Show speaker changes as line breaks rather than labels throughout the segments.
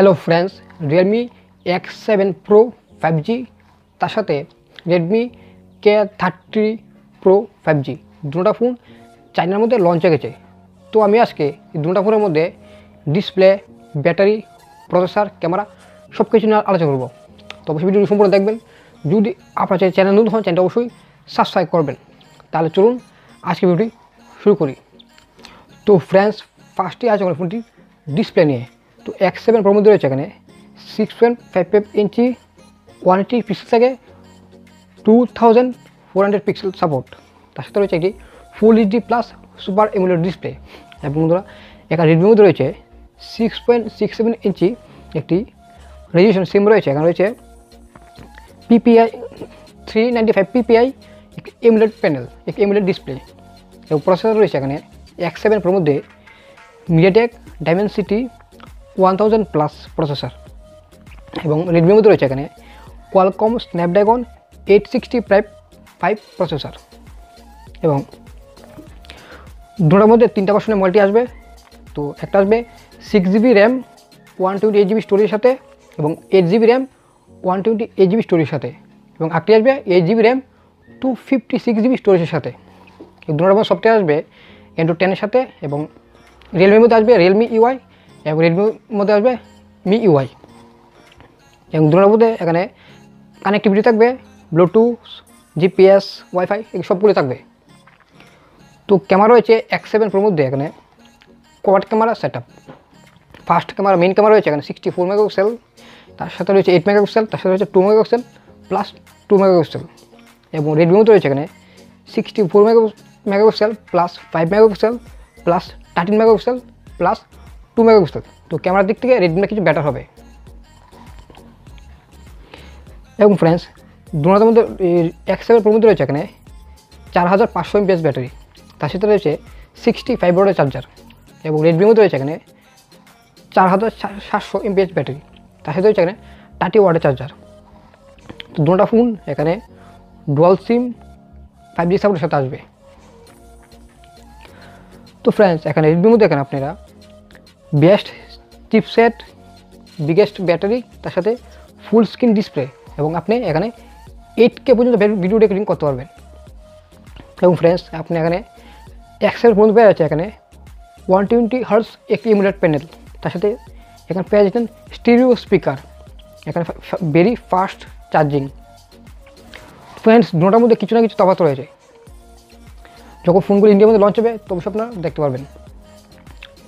Hello friends, Realme X7 Pro 5G তার সাথে Redmi K30 Pro 5G দুটো phone চাইনার মধ্যে লঞ্চ হয়ে গেছে। তো আমি আজকে এই দুটো ফোনের মধ্যে ডিসপ্লে, ব্যাটারি, প্রসেসর, ক্যামেরা সব কিছু নিয়ে আলোচনা করব। তো অবশ্যই ভিডিওটি সম্পূর্ণ দেখবেন। যদি আপনার চ্যানেল নতুন হন, চ্যানেলটা অবশ্যই সাবস্ক্রাইব করবেন। তাহলে চলুন আজকে ভিডিওটি শুরু করি। তো ফ্রেন্ডস, ফার্স্টে আছে ফোনটির ডিসপ্লে নিয়ে। তো X7 Pro মধ্যে রয়েছে এখানে 6.55 ইঞ্চি 180 পিক্সেল থেকে 2400 পিক্সেল সাপোর্ট। তার সাথে রয়েছে একটি full HD plus super AMOLED display. এবং বন্ধুরা, এখানে রেডমির মধ্যে রয়েছে 6.67 ইঞ্চি একটি রেজলিউশন সিম রয়েছে। এখানে রয়েছে PPI 395 PPI একটি এমোলেড প্যানেল, একটি এমোলেড ডিসপ্লে। এবং প্রসেসর রয়েছে এখানে X7 Pro মধ্যে MediaTek Dimensity 1000 প্লাস প্রসেসর। এবং রেডমির মধ্যে রয়েছে এখানে Qualcomm Snapdragon 865 প্রসেসর। এবং দুটোর মধ্যে তিনটা ভার্সনের মডেলটি আসবে। তো একটা আসবে 6GB RAM 128GB স্টোরেজের সাথে এবং 8GB RAM 128GB স্টোরেজের সাথে। এবং আরেকটি আসবে 8GB RAM 256GB স্টোরেজের সাথে। এই দুটোর মধ্যে সফটওয়্যার আসবে Android 10 এর সাথে। এবং রিয়েলমির মধ্যে আসবে Realme UI এবং রেডমির মধ্যে আসবে MIUI। এবং দুটোর মধ্যে এখানে কানেক্টিভিটি থাকবে ব্লুটুথ, GPS, ওয়াইফাই, এই সবগুলো থাকবে। তো ক্যামেরা রয়েছে X7 Pro মধ্যে এখানে quad camera setup. First camera, main camera রয়েছে এখানে 64 মেগাপিক্সেল, তার সাথে রয়েছে 8 মেগাপিক্সেল, তার সাথে রয়েছে 2 মেগাপিক্সেল প্লাস 2 মেগাপিক্সেল। এবং রেডমির মধ্যে রয়েছে এখানে 64 megapixel plus 5 megapixel plus 13 megapixel plus 2 megapixel. তো ক্যামেরার দিক থেকে রেডমি কিছু বেটার হবে। এবং ফ্রেন্ডস, দুটোর মধ্যে X7 Pro মধ্যে রয়েছে এখানে 4500 mAh ব্যাটারি, তার সাথে রয়েছে 65 ওয়াটের চার্জার। এবং রেডমির মধ্যে রয়েছে এখানে 4700 mAh ব্যাটারি, তার সাথে রয়েছে এখানে 30 ওয়াটের চার্জার। তো দুটো ফোন এখানে ডুয়াল সিম 5G সাপোর্টের সাথে আসবে। তো ফ্রেন্ডস, এখানে রেডমির মধ্যে এখানে আপনারা বেস্ট চিপসেট, বিগেস্ট ব্যাটারি, তার সাথে ফুল স্ক্রিন ডিসপ্লে এবং আপনি এখানে 8K পর্যন্ত ভিডিও রেকর্ডিং করতে পারবেন। এবং ফ্রেন্ডস, আপনি এখানে X7 পর্যন্ত পেয়ে যাচ্ছে এখানে 120 Hz একটি এমোলেড প্যানেল, তার সাথে এখানে পেয়ে যাচ্ছেন স্টিরিও স্পিকার, এখানে ভেরি ফাস্ট চার্জিং। ফ্রেন্ডস, দুটোর মধ্যে কিছু না কিছু তফাৎ রয়েছে। যখন ফোনগুলো ইন্ডিয়ার মধ্যে লঞ্চ হবে তো অবশ্যই আপনারা দেখতে পারবেন।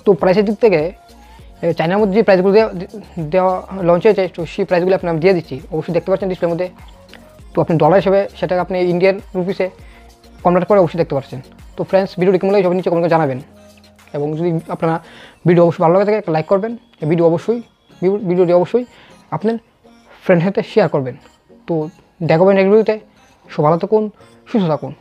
তো প্রাইসের দিক থেকে চায়নার মধ্যে যে প্রাইসগুলো দেওয়া লঞ্চ হয়েছে, তো সেই প্রাইসগুলো আপনি আমি দিয়ে দিচ্ছি, অবশ্যই দেখতে পাচ্ছেন ডিসপ্লের মধ্যে। তো আপনি ডলার হিসেবে সেটাকে আপনি ইন্ডিয়ান রুপিসে কনভার্ট করে অবশ্যই দেখতে পাচ্ছেন। তো ফ্রেন্ডস, ভিডিওটি কেমন লাগে সবাই নিচে কমেন্ট করে জানাবেন। এবং যদি আপনারা ভিডিও অবশ্যই ভালো লাগে থাকে লাইক করবেন, ভিডিওটি অবশ্যই আপনার ফ্রেন্ডের সাথে শেয়ার করবেন। তো দেখাবেন নেক্সট ভিডিওতে। সব ভালো থাকুন, সুস্থ থাকুন।